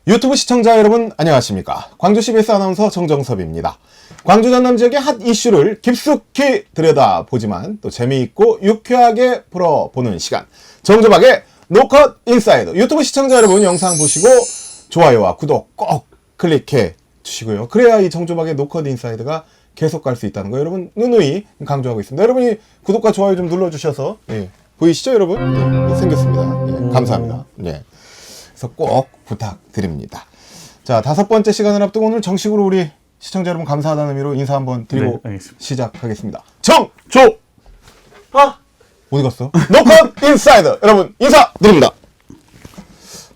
유튜브 시청자 여러분 안녕하십니까. 광주 CBS 아나운서 정정섭입니다. 광주 전남 지역의 핫 이슈를 깊숙이 들여다보지만 또 재미있고 유쾌하게 풀어보는 시간, 정조박의 노컷 인사이드. 유튜브 시청자 여러분 영상 보시고 좋아요와 구독 꼭 클릭해 주시고요. 그래야 이 정조박의 노컷 인사이드가 계속 갈 수 있다는 거 여러분 누누이 강조하고 있습니다. 여러분이 구독과 좋아요 좀 눌러주셔서 보이시죠 여러분? 생겼습니다. 감사합니다. 꼭 부탁드립니다. 자, 5번째 시간을 앞두고 오늘 정식으로 우리 시청자 여러분 감사하다는 의미로 인사 한번 드리고 시작하겠습니다. 정조! 어디 갔어? 노컷 인사이드! 여러분 인사드립니다.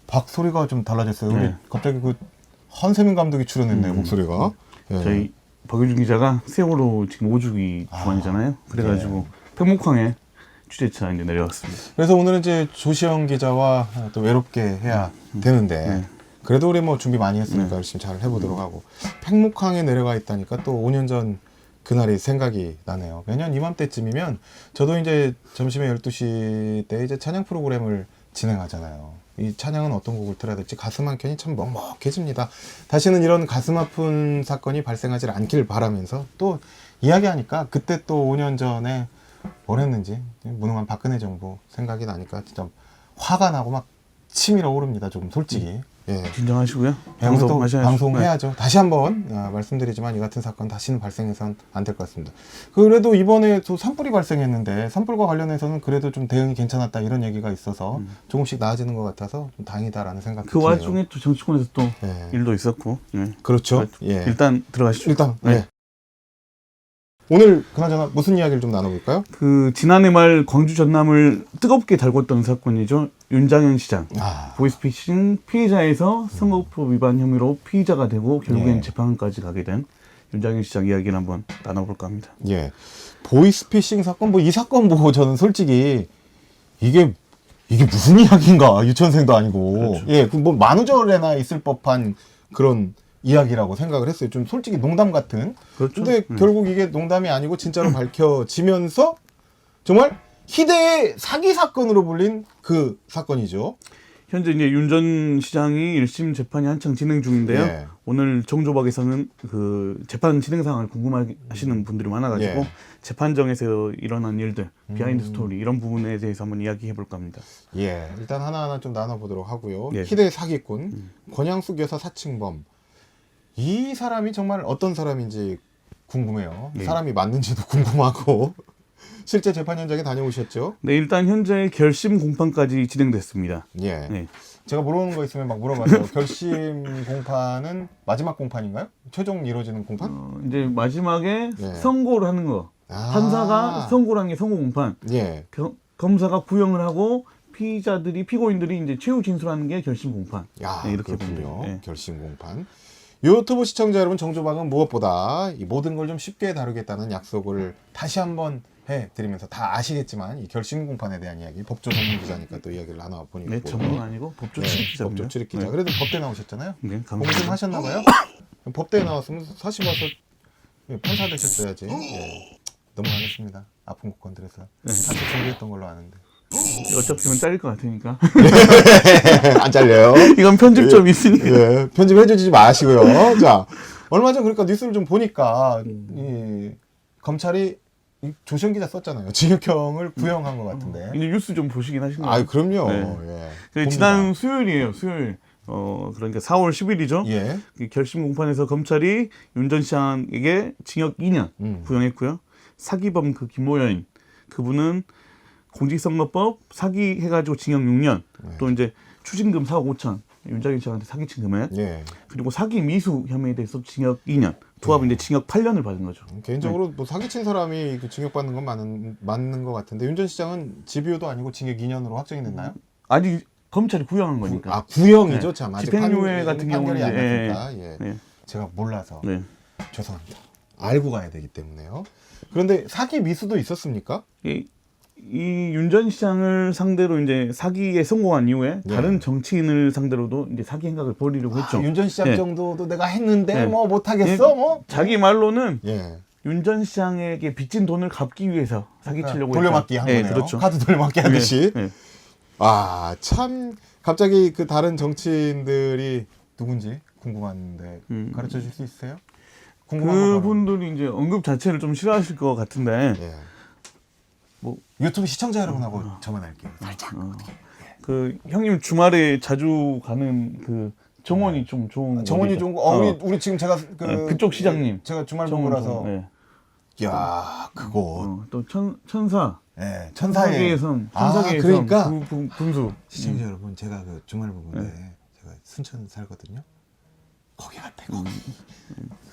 박소리가 좀 달라졌어요. 우리 갑자기 그 한세민 감독이 출연했네요. 목소리가. 저희 박유준 기자가 세월호 지금 5주기 주간이잖아요. 그래가지고 팽목항에 취재차 이제 내려왔습니다. 그래서 오늘은 이제 조시영 기자와 또 외롭게 해야 되는데 그래도 우리 뭐 준비 많이 했으니까 열심히 잘 해보도록 하고, 팽목항에 내려가 있다니까 또 5년 전 그날이 생각이 나네요. 매년 이맘때쯤이면 저도 이제 점심에 12시 때 이제 찬양 프로그램을 진행하잖아요. 이 찬양은 어떤 곡을 틀어야 될지 가슴 한켠이 참 먹먹해집니다. 다시는 이런 가슴 아픈 사건이 발생하지 않길 바라면서 또 이야기하니까 그때 또 5년 전에 뭘 했는지 무능한 박근혜 정부 생각이 나니까 진짜 화가 나고 막 치밀어 오릅니다. 조금 솔직히. 진정하시고요. 방송해야죠. 다시 한번 말씀드리지만 이 같은 사건 다시는 발생해서는 안 될 것 같습니다. 그래도 이번에 또 산불이 발생했는데 산불과 관련해서는 그래도 좀 대응이 괜찮았다 이런 얘기가 있어서 조금씩 나아지는 것 같아서 좀 다행이다라는 생각이 드네요. 그 와중에 또 정치권에서 또 일도 있었고. 그렇죠. 일단 들어가시죠. 오늘 그나저나 무슨 이야기를 좀 나눠볼까요? 그 지난해 말 광주 전남을 뜨겁게 달궜던 사건이죠. 윤장현 시장 보이스피싱 피해자에서 선거법 위반 혐의로 피의자가 되고 결국엔 재판까지 가게 된 윤장현 시장 이야기를 한번 나눠볼까 합니다. 보이스피싱 사건, 이 사건 보고 저는 솔직히 이게 무슨 이야기인가, 유치원생도 아니고 그 만우절에나 있을 법한 그런 이야기라고 생각을 했어요. 좀 솔직히 농담 같은. 근데 결국 이게 농담이 아니고 진짜로 밝혀지면서 정말 희대의 사기 사건으로 불린 그 사건이죠. 현재 이제 윤 전 시장이 1심 재판이 한창 진행 중인데요. 오늘 정조박에서는 그 재판 진행 상황을 궁금해하시는 분들이 많아가지고 재판정에서 일어난 일들, 비하인드 스토리 이런 부분에 대해서 한번 이야기해 볼까 합니다. 일단 하나하나 좀 나눠보도록 하고요. 희대의 사기꾼, 권양숙 여사 사칭범. 이 사람이 정말 어떤 사람인지 궁금해요. 사람이 맞는지도 궁금하고. 실제 재판 현장에 다녀오셨죠? 네, 일단 현재 결심 공판까지 진행됐습니다. 제가 모르는 거 있으면 막 물어봐요. 결심 공판은 마지막 공판인가요? 최종 이루어지는 공판? 이제 마지막에 선고를 하는 거. 판사가 선고를 하는 게 선고 공판. 검사가 구형을 하고 피고인들이 이제 최후 진술하는 게 결심 공판. 이렇게 보면 결심 공판. 유튜브 시청자 여러분, 정조박은 무엇보다 이 모든 걸 좀 쉽게 다루겠다는 약속을 다시 한번 해드리면서 다 아시겠지만 이 결심 공판에 대한 이야기, 법조 전문 기자니까 또 이야기를 나눠보니까 전문 아니고 법조 출입 기자입니다. 법조 출입 기자. 그래도 법대 나오셨잖아요. 감사합니다. 공부 좀 하셨나봐요. 법대에 나왔으면 사실 와서 판사 되셨어야지. 넘어가겠습니다. 아픈 곳 건드려서 사실 준비했던 걸로 아는데. 어차피 이건 잘릴 것 같으니까. 안 잘려요. 이건 편집 좀 있으니까. 편집해주지 마시고요. 자, 얼마 전 그러니까 뉴스를 좀 보니까 검찰이 조시영 기자 썼잖아요. 징역형을 구형한 것 같은데. 이제 뉴스 좀 보시긴 하신가요? 그럼요. 지난 수요일이에요. 수요일. 그러니까 4월 10일이죠. 결심 공판에서 검찰이 윤 전 시장에게 징역 2년 구형했고요. 사기범 그 김모여인 그분은 공직선거법 사기 해가지고 징역 6년, 또 이제 추징금 4억 5천, 윤장현 씨한테 사기친 금액, 그리고 사기 미수 혐의에 대해서 징역 2년, 두 합은 이제 징역 8년을 받은 거죠. 개인적으로 사기친 사람이 징역 받는 건 맞는 것 같은데, 윤 전 시장은 집유도 아니고 징역 2년으로 확정이 됐나요? 아니, 검찰이 구형한 거니까. 구형이죠, 참. 아직 집행유예 같은 판결이 안 경우는 났으니까. 제가 몰라서 죄송합니다. 알고 가야 되기 때문에요. 그런데 사기 미수도 있었습니까? 이 윤 전 시장을 상대로 이제 사기에 성공한 이후에 다른 정치인을 상대로도 이제 사기 행각을 벌이려고 했죠. 윤 전 시장 정도도 내가 했는데 뭐 못하겠어? 자기 말로는 윤 전 시장에게 빚진 돈을 갚기 위해서 사기치려고 돌려막기 한 거네요. 그렇죠. 카드 돌려막기 하듯이. 아, 참 갑자기 그 다른 정치인들이 누군지 궁금한데 가르쳐 줄 수 있어요? 그분들이 이제 언급 자체를 좀 싫어하실 것 같은데 예. 뭐 유튜브 시청자 여러분하고 저만할게요. 살짝. 그 형님 주말에 자주 가는 그 정원이 좀 좋은 정원이 어디죠? 좋은 거. 우리 지금 제가 그쪽 시장님. 제가 주말 정원 부부라서. 네. 야, 그거. 또 천사. 예, 천사계의 섬. 천사계의 섬. 그러니까 분수. 시청자 여러분, 제가 그 주말 부부인데 제가 순천 살거든요. 거기 같아요.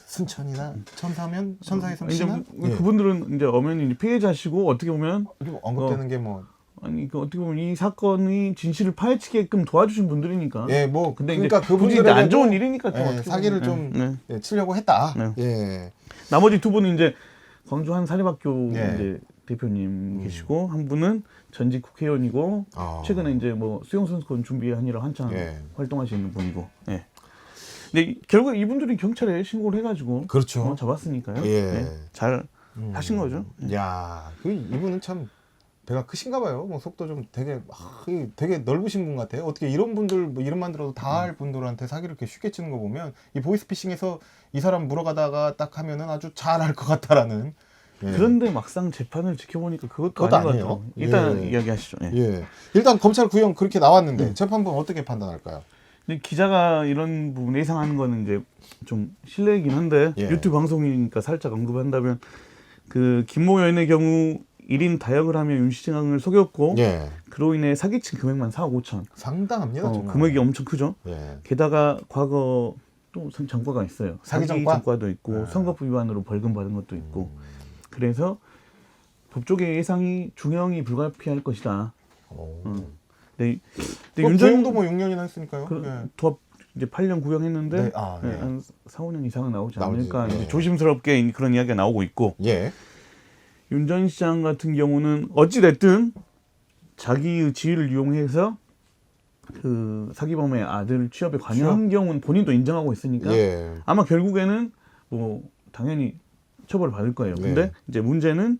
순천이나 천사면 천사의 섬 이제 시나? 그분들은 이제 엄연히 이제 피해자시고 어떻게 보면 그리고 언급되는 게 뭐 아니 그 어떻게 보면 이 사건이 진실을 파헤치게끔 도와주신 분들이니까. 예, 뭐 근데 그러니까 이제 굳이 이제 안 좋은 그분들에게도 일이니까 좀 예, 어떻게 사기를 보면, 좀 예, 치려고 했다. 네. 예. 나머지 두 분은 이제 광주 한 사립학교 예. 이제 대표님 계시고 한 분은 전직 국회의원이고 최근에 이제 뭐 수영 선수권 준비하느라 한창 예. 활동하시는 분이고. 예. 근데 결국 이분들이 경찰에 신고를 해가지고 그렇죠. 잡았으니까요. 예. 네, 잘 하신 거죠. 야, 이분은 참 배가 크신가 봐요. 뭐 속도 좀 되게 넓으신 분 같아요. 어떻게 이런 분들 뭐 이름만 들어도 다 할 분들한테 사기를 이렇게 쉽게 치는 거 보면 이 보이스피싱에서 이 사람 물어가다가 딱 하면은 아주 잘할 것 같다라는. 예. 그런데 막상 재판을 지켜보니까 그것도 아닌 것 같아요. 일단 이야기하시죠. 예. 예. 일단 검찰 구형 그렇게 나왔는데 재판부는 어떻게 판단할까요? 근데 기자가 이런 부분 예상하는 거는 이제 좀 실례이긴 한데 예. 유튜브 방송이니까 살짝 언급한다면 그 김모 여인의 경우 1인 다역을 하며 윤시장을 속였고 예. 그로 인해 사기친 금액만 4억 5천. 상당합니다. 정말. 금액이 엄청 크죠. 예. 게다가 과거 또 전과가 있어요. 사기 사기 전과? 전과도 있고 선거법 위반으로 벌금 받은 것도 있고. 그래서 법조계 예상이 중형이 불가피할 것이다. 근데 구형도 뭐 6년이나 했으니까요. 예. 도합 이제 8년 구형했는데 네, 예. 한 4, 5년 이상은 나오지 나오지, 않을까. 예. 이제 조심스럽게 그런 이야기가 나오고 있고. 예. 윤 전 시장 같은 경우는 어찌 됐든 자기의 지위를 이용해서 그 사기범의 아들 취업에 관여한 경우는 본인도 인정하고 있으니까 예. 아마 결국에는 뭐 당연히 처벌을 받을 거예요. 근데 이제 문제는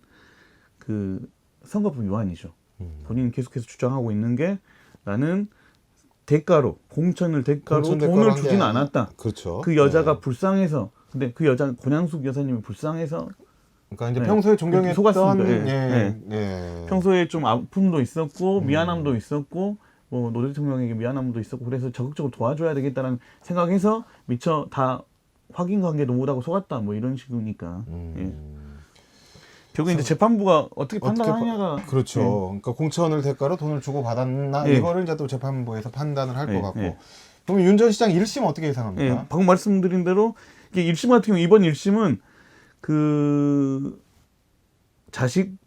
그 선거법 위반이죠. 본인은 계속해서 주장하고 있는 게 나는 대가로 공천을 대가로 돈을 주지는 않았다. 그렇죠. 그 여자가 불쌍해서 근데 그 여자 권양숙 여사님이 불쌍해서 그러니까 이제 평소에 존경했던 속았습니다. 예. 평소에 좀 아픔도 있었고 미안함도 있었고 뭐 노 대통령에게 미안함도 있었고 그래서 적극적으로 도와줘야 되겠다는 생각해서 미처 다 확인 관계도 못하고 속았다 뭐 이런 식이니까 예. 결국 이제 재판부가 어떻게 판단하냐가 그렇죠. 예. 그러니까 공천을 대가로 돈을 주고 받았나 예. 이거를 이제 또 재판부에서 판단을 할 것 예. 같고. 예. 그러면 윤 전 시장 1심 어떻게 예상합니까? 예. 방금 말씀드린 대로 이게 1심 같은 경우 이번 1심은 그 자식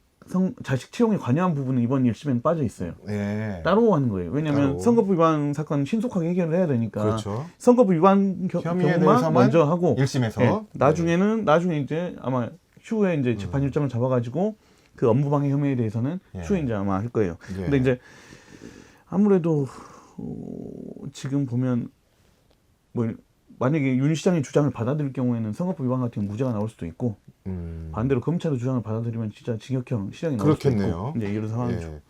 채용에 관여한 부분은 이번 1심에는 빠져 있어요. 예. 따로 하는 거예요. 왜냐하면 따로. 선거법 위반 사건 신속하게 해결을 해야 되니까. 그렇죠. 선거법 위반 혐의에 경우만 대해서만 먼저 하고 1심에서 예, 나중에 이제 아마 추후에 이제 재판 일정을 잡아가지고 그 업무방해 혐의에 대해서는 추후에 이제 아마 할 거예요. 예. 근데 이제 아무래도 지금 보면 뭐 만약에 윤 시장의 주장을 받아들일 경우에는 선거법 위반 같은 경우 무죄가 나올 수도 있고 반대로 검찰의 주장을 받아들이면 진짜 징역형 실형이 나올 그렇겠네요. 수도 있고 이제 이런 상황이죠. 예.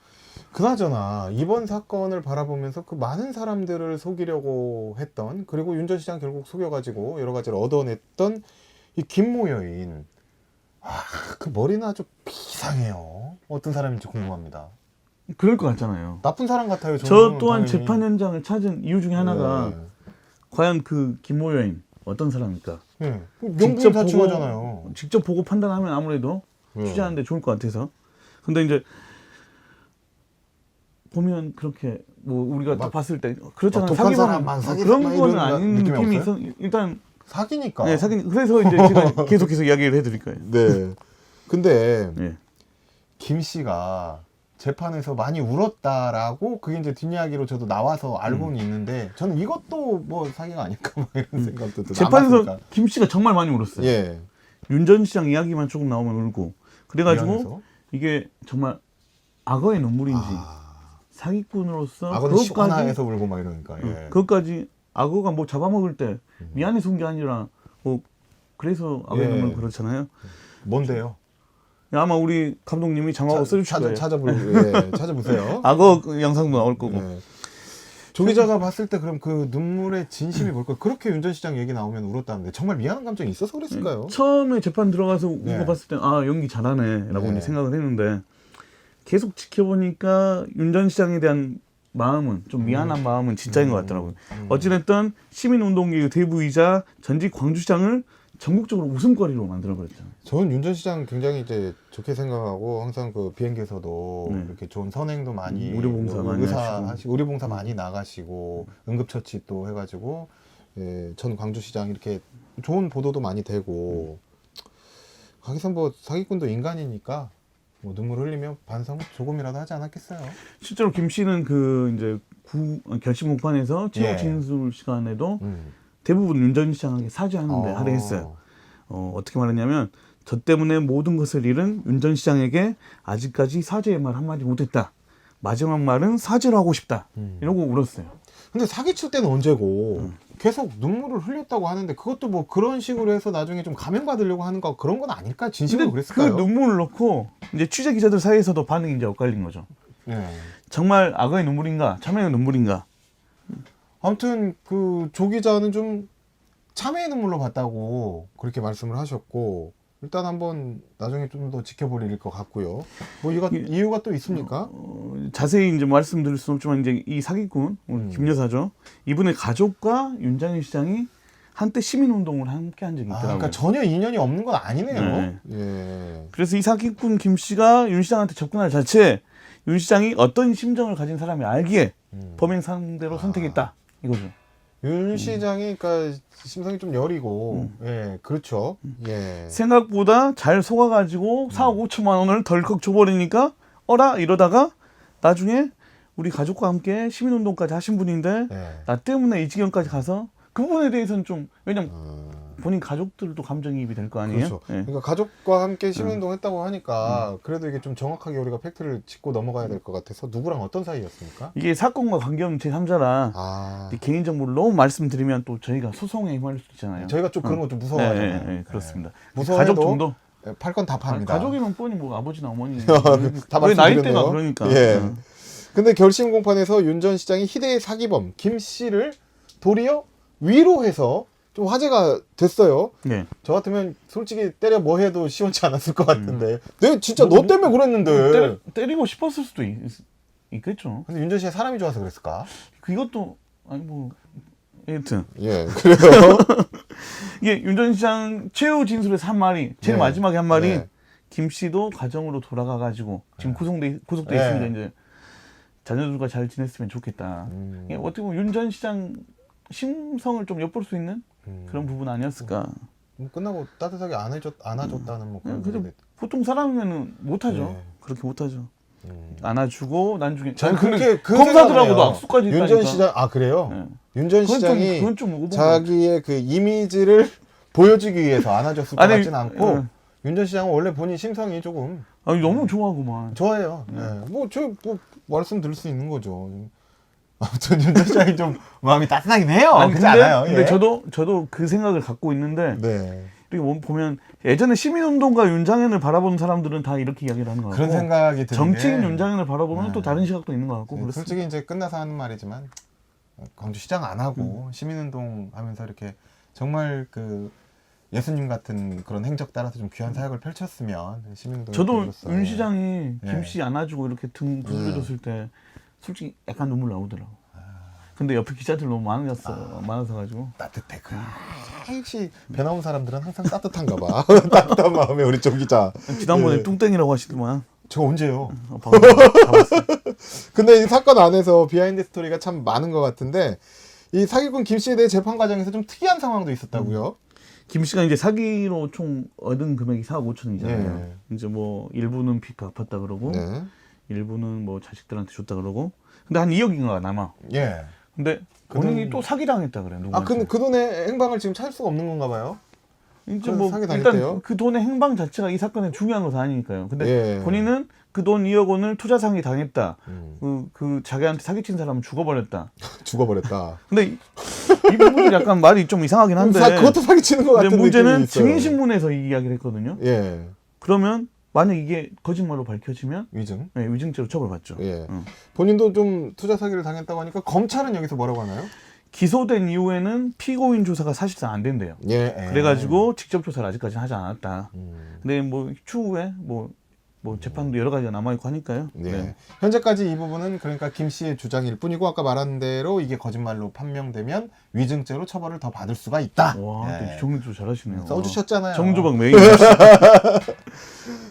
그나저나 이번 사건을 바라보면서 그 많은 사람들을 속이려고 했던 그리고 윤 전 시장 결국 속여가지고 여러 가지를 얻어냈던 이 김모 여인 그 머리는 아주 비상해요. 어떤 사람인지 궁금합니다. 그럴 것 같잖아요. 나쁜 사람 같아요. 저는 저 또한 당연히. 재판 현장을 찾은 이유 중에 하나가 과연 그 김모 여인 어떤 사람입니까? 예. 명분이 다 중요하잖아요. 직접 보고 판단하면 아무래도 취재하는데 좋을 것 같아서. 근데 이제 보면 그렇게 뭐 우리가 딱 봤을 때 그렇잖아요. 독한 사기범 사람, 그런 이런 거는 아닌 느낌이 없어요? 있어. 일단 사기니까. 네, 그래서 이제 제가 계속해서 이야기를 해드릴 거예요. 네. 근데 네. 김 씨가 재판에서 많이 울었다라고 그게 이제 뒷이야기로 저도 나와서 알고는 있는데 저는 이것도 뭐 사기가 아닐까 막 이런 생각도 들어요. 재판에서 김 씨가 정말 많이 울었어요. 예. 윤 전 시장 이야기만 조금 나오면 울고 그래가지고 미안해서? 이게 정말 악어의 눈물인지 사기꾼으로서 악어는 시원해서 울고 막 이러니까. 예. 그것까지 악어가 뭐 잡아먹을 때 미안해서 온 게 아니라 뭐 그래서 악어의 예. 눈물 그렇잖아요. 뭔데요? 아마 우리 감독님이 장화로 써주실 거예요. 찾아보세요. 악어 그 영상도 나올 거고. 네. 조 기자가 봤을 때 그럼 그 눈물의 진심이 뭘까요? 그렇게 윤 전 시장 얘기 나오면 울었다는데 정말 미안한 감정이 있어서 그랬을까요? 처음에 재판 들어가서 네. 거 봤을 때 연기 잘하네라고 네. 이제 생각을 했는데 계속 지켜보니까 윤 전 시장에 대한 마음은 좀 미안한 마음은 진짜인 것 같더라고요. 어찌됐든 시민운동계 대부이자 전직 광주시장을 전국적으로 웃음거리로 만들어버렸잖아요. 저는 윤 전 시장 굉장히 이제 좋게 생각하고 항상 그 비행기에서도 네. 이렇게 좋은 선행도 많이 의료봉사 많이 하시고 의료봉사 많이 나가시고 응급처치 또 해가지고 전 광주시장 이렇게 좋은 보도도 많이 되고 거기서 뭐 사기꾼도 인간이니까 뭐 눈물 흘리면 반성은 조금이라도 하지 않았겠어요. 실제로 김 씨는 그 이제 결심 공판에서 최후 진술 시간에도 대부분 윤 전 시장에게 사죄하는데 할애했어요. 어떻게 말했냐면 저 때문에 모든 것을 잃은 윤 전 시장에게 아직까지 사죄의 말 한마디 못했다. 마지막 말은 사죄를 하고 싶다. 이러고 울었어요. 근데 사기칠 때는 언제고 계속 눈물을 흘렸다고 하는데 그것도 뭐 그런 식으로 해서 나중에 좀 감형받으려고 하는 거 그런 건 아닐까? 진심으로 근데 그랬을까요? 그 눈물을 넣고 이제 취재 기자들 사이에서도 반응이 이제 엇갈린 거죠. 네. 정말 악어의 눈물인가 참여의 눈물인가. 아무튼 그 조 기자는 좀 참회의 눈물로 봤다고 그렇게 말씀을 하셨고 일단 한번 나중에 좀 더 지켜볼 일일 것 같고요. 뭐 이유가 또 있습니까? 자세히 이제 말씀드릴 수는 없지만 이제 이 사기꾼 김 여사죠. 이분의 가족과 윤장현 시장이 한때 시민운동을 함께 한 적이 있더라고요. 그러니까 전혀 인연이 없는 건 아니네요. 네. 예. 그래서 이 사기꾼 김 씨가 윤 시장한테 접근할 자체 윤 시장이 어떤 심정을 가진 사람이 알기에 범행 상대로 선택했다 이거죠. 윤 시장이 그러니까 심성이 좀 여리고 예 그렇죠. 예. 생각보다 잘 속아가지고 4억 5천만 원을 덜컥 줘버리니까 어라 이러다가 나중에 우리 가족과 함께 시민운동까지 하신 분인데 나 때문에 이 지경까지 가서 그 부분에 대해서는 좀 왜냐면 본인 가족들도 감정이입이 될 거 아니에요? 그렇죠. 예. 그러니까 가족과 함께 시민운동 했다고 하니까 그래도 이게 좀 정확하게 우리가 팩트를 짚고 넘어가야 될 것 같아서 누구랑 어떤 사이였습니까? 이게 사건과 관계없는 제3자라 개인정보를 너무 말씀드리면 또 저희가 소송에 휘말릴 수 있잖아요. 저희가 좀 그런 거 좀 무서워하잖아요. 네, 그렇습니다. 무서워해도 가족 정도? 팔 건 다 팝니다. 가족이면 뻔히 뭐 아버지나 어머니 다 왜 나이대가 말씀드렸네요. 그러니까. 예. 근데 결심 공판에서 윤 전 시장이 희대의 사기범 김 씨를 도리어 위로해서 좀 화제가 됐어요. 네. 저 같으면 솔직히 때려 뭐 해도 시원치 않았을 것 같은데. 내가 진짜 너 때문에 그랬는데. 때리고 싶었을 수도 있겠죠. 근데 윤 전 씨가 사람이 좋아서 그랬을까? 그것도 아니 뭐 여튼 예. 그래서 이게 윤 전 시장 최후 진술에서 한 말이 제일 마지막에 한 말이 네. 김 씨도 가정으로 돌아가 가지고 지금 구속돼 네. 있으니까 이제 자녀들과 잘 지냈으면 좋겠다. 이게 어떻게 보면 윤 전 시장 심성을 좀 엿볼 수 있는 그런 부분 아니었을까. 끝나고 따뜻하게 안아줬다는 뭐 그런 그죠. 얘기. 보통 사람이면은 못하죠. 네. 그렇게 못하죠. 안아주고 나중에 저는 그렇게 검사들하고도 악수까지 윤 전 시장 그래요. 네. 윤 전 시장이 그건 좀 오버인 자기의 그 이미지를 보여주기 위해서 안아줬을 것 같진 않고 윤 전 시장은 원래 본인 심성이 조금 너무 좋아하구만. 좋아해요. 뭐 말씀드릴 수 있는 거죠. 아무튼 윤 전 시장이 좀 마음이 따뜻하긴 해요. 그렇지 않아요? 근데 예. 저도 그 생각을 갖고 있는데 네. 이렇게 보면 예전에 시민운동가 윤장현을 바라보는 사람들은 다 이렇게 이야기를 하는 거 같고 그런 생각이 드는 정치인 게 윤장현을 바라보면 또 다른 시각도 있는 것 같고 그렇습니다. 솔직히 이제 끝나서 하는 말이지만 광주시장 안 하고 시민운동 하면서 이렇게 정말 그 예수님 같은 그런 행적 따라서 좀 귀한 사역을 펼쳤으면 시민운동 저도 윤 시장이 예. 김 씨 안아주고 이렇게 등 두드려줬을 때 솔직히 약간 눈물 나오더라고. 근데 옆에 기자들 너무 많아서 가지고 따뜻해. 역시 배 나온 사람들은 항상 따뜻한가 봐. 따뜻한 마음에 우리 조 기자. 지난번에 뚱땡이라고 하시더만. 저 언제요? 봤어요. 근데 이 사건 안에서 비하인드 스토리가 참 많은 것 같은데 이 사기꾼 김 씨에 대해 재판 과정에서 좀 특이한 상황도 있었다고요? 김 씨가 이제 사기로 총 얻은 금액이 4억 5천이잖아요. 네. 이제 뭐 일부는 빚 갚았다 그러고 네. 일부는 뭐 자식들한테 줬다 그러고 근데 한 2억인가 남아. 예. 근데 본인이 또 사기당했다 그래. 그 돈의 행방을 지금 찾을 수가 없는 건가 봐요? 이제 뭐 사기 당했대요? 일단 그 돈의 행방 자체가 이 사건에 중요한 것은 아니니까요. 근데 예. 본인은 그 돈 2억 원을 투자 사기 당했다. 그 자기한테 사기친 사람은 죽어버렸다. 죽어버렸다. 근데 이 부분이 약간 말이 좀 이상하긴 한데. 그것도 사기치는 것 같은 근데 느낌이 문제는 있어요. 증인신문에서 이 이야기를 했거든요. 예. 그러면 만약 이게 거짓말로 밝혀지면 위증? 네, 위증죄로 처벌받죠. 예. 본인도 좀 투자 사기를 당했다고 하니까 검찰은 여기서 뭐라고 하나요? 기소된 이후에는 피고인 조사가 사실상 안 된대요. 예. 그래가지고 직접 조사를 아직까지는 하지 않았다. 근데 뭐 추후에 뭐 재판도 여러 가지가 남아있고 하니까요. 네. 네. 현재까지 이 부분은 그러니까 김 씨의 주장일 뿐이고 아까 말한 대로 이게 거짓말로 판명되면 위증죄로 처벌을 더 받을 수가 있다. 와, 예. 정리도 잘하시네요. 써주셨잖아요. 정조박 메인.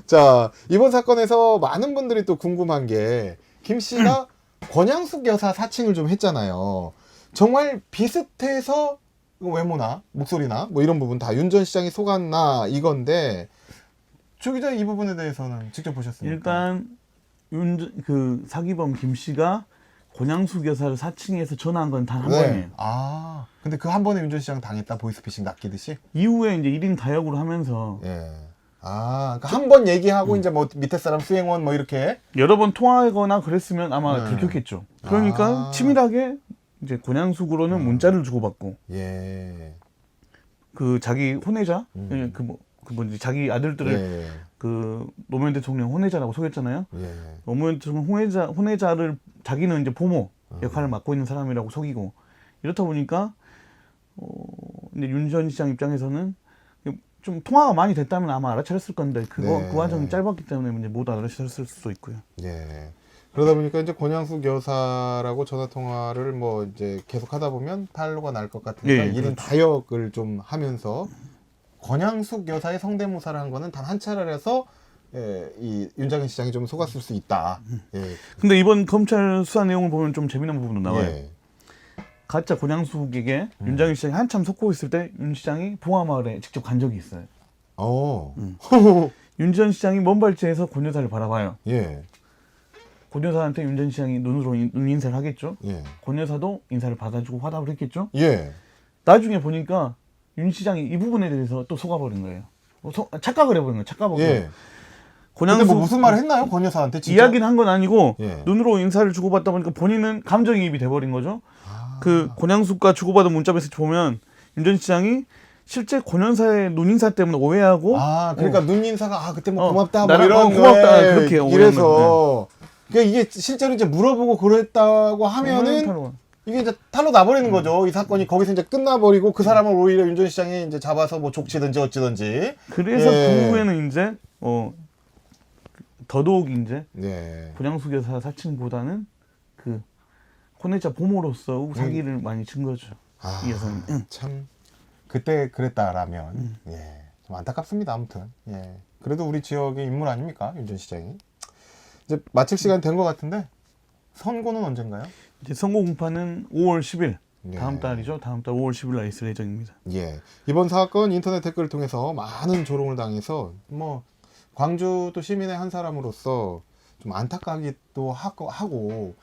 자, 이번 사건에서 많은 분들이 또 궁금한 게 김 씨가 권양숙 여사 사칭을 좀 했잖아요. 정말 비슷해서 외모나 목소리나 뭐 이런 부분 다 윤 전 시장이 속았나 이건데 조 기자 이 부분에 대해서는 직접 보셨습니까? 일단 그 사기범 김 씨가 권양숙 여사를 사칭해서 전화한 건 단 한 번이에요. 아, 근데 그 한 번에 윤 전 시장 당했다 보이스피싱 낚이듯이? 이후에 이제 1인 다역으로 하면서 예. 아, 그러니까 한 번 얘기하고 이제 뭐 밑에 사람 수행원 뭐 이렇게 여러 번 통화하거나 그랬으면 아마 네. 들켰겠죠. 그러니까 아. 치밀하게 이제 권양숙으로는 문자를 주고받고 예. 그 자기 혼외자 그 뭐지 자기 아들들을 예. 그 노무현 대통령 혼외자라고 속였잖아요. 예. 노무현 대통령 혼외자를 자기는 이제 보모 역할을 맡고 있는 사람이라고 속이고 이렇다 보니까 이제 윤 전 시장 입장에서는 좀 통화가 많이 됐다면 아마 알아차렸을 건데 그 과정이 짧았기 때문에 이제 못 알아차렸을 수도 있고요. 예. 그러다 보니까 이제 권양숙 여사라고 전화 통화를 뭐 이제 계속 하다 보면 탈로가 날 것 같으니까 예, 1인 그렇죠. 다역을 좀 하면서 권양숙 여사의 성대모사를 한 거는 단 한 차례라서 이 윤장현 시장이 좀 속았을 수 있다. 예. 근데 이번 검찰 수사 내용을 보면 좀 재미난 부분도 나와요. 예. 가짜 권양숙에게 윤장현 시장이 한참 속고 있을 때 윤 시장이 봉화마을에 직접 간 적이 있어요. 윤 전 시장이 먼 발치에서 권 여사를 바라봐요. 예. 권 여사한테 윤 전 시장이 눈으로 눈 인사를 하겠죠. 예. 권 여사도 인사를 받아주고 화답을 했겠죠. 예. 나중에 보니까 윤 시장이 이 부분에 대해서 또 속아버린 거예요. 착각을 해버린 거예요. 착각하고. 예. 근데 뭐 무슨 말을 했나요? 권 여사한테 진짜? 이야기는 한 건 아니고 예. 눈으로 인사를 주고받다 보니까 본인은 감정이입이 돼버린 거죠. 그 권양숙과 주고받은 문자 메시지 보면 윤 전 시장이 실제 권 여사의 눈인사 때문에 오해하고 그러니까 눈인사가 그때 뭐 고맙다 뭐 나랑 이런 고맙다 거에 그렇게 이래서 그러니까 이게 실제로 이제 물어보고 그랬다고 하면은 이게 이제 탈로 나버리는 거죠. 이 사건이 거기서 이제 끝나버리고 그 사람을 오히려 윤 전 시장이 이제 잡아서 뭐 족치든지 어찌든지. 그래서 예. 그 후에는 이제 더더욱 이제 예. 권양숙 여사 사칭보다는 그 혼외자 보모로서 사기를 많이 친 거죠. 이 여성은. 참 그때 그랬다라면 좀 안타깝습니다. 아무튼 그래도 우리 지역의 인물 아닙니까 윤 전 시장이. 이제 마칠 시간 된 것 같은데 선고는 언젠가요? 이제 선고 공판은 5월 10일 예. 다음 달이죠. 다음 달 5월 10일 날 있을 예정입니다. 예. 이번 사건 인터넷 댓글을 통해서 많은 조롱을 당해서 뭐 광주 또 시민의 한 사람으로서 좀 안타까기도 하고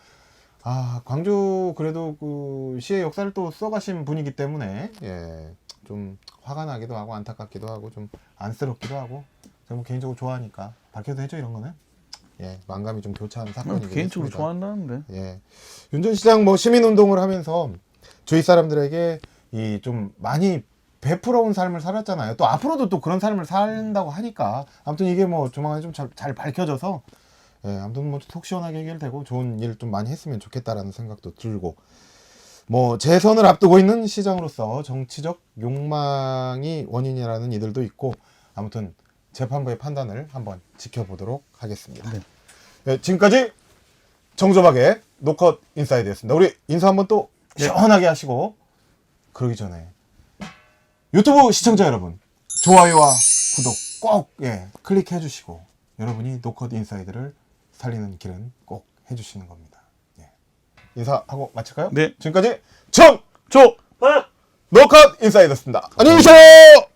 광주 그래도 그 시의 역사를 또 써가신 분이기 때문에 좀 화가 나기도 하고 안타깝기도 하고 좀 안쓰럽기도 하고 제가 뭐 개인적으로 좋아하니까 밝혀도 해줘 이런 거는 만감이 좀 교차하는 사건이긴 개인적으로 했습니다. 좋아한다는데. 윤 전 시장 뭐 시민운동을 하면서 주위 사람들에게 이 좀 많이 베풀어온 삶을 살았잖아요. 또 앞으로도 또 그런 삶을 산다고 하니까 아무튼 이게 뭐 조만간 좀 잘 밝혀져서 아무튼 뭐 속 시원하게 해결되고 좋은 일 좀 많이 했으면 좋겠다라는 생각도 들고 뭐 재선을 앞두고 있는 시장으로서 정치적 욕망이 원인이라는 이들도 있고 아무튼 재판부의 판단을 한번 지켜보도록 하겠습니다. 지금까지 정조박의 노컷 인사이드였습니다. 우리 인사 한번 또 시원하게 하시고 그러기 전에 유튜브 시청자 여러분 좋아요와 구독 꼭 클릭해 주시고 여러분이 노컷 인사이드를 살리는 길은 꼭 해주시는 겁니다. 인사하고 마칠까요? 네. 지금까지 조! 노컷 인사이드였습니다. 안녕히 계세요.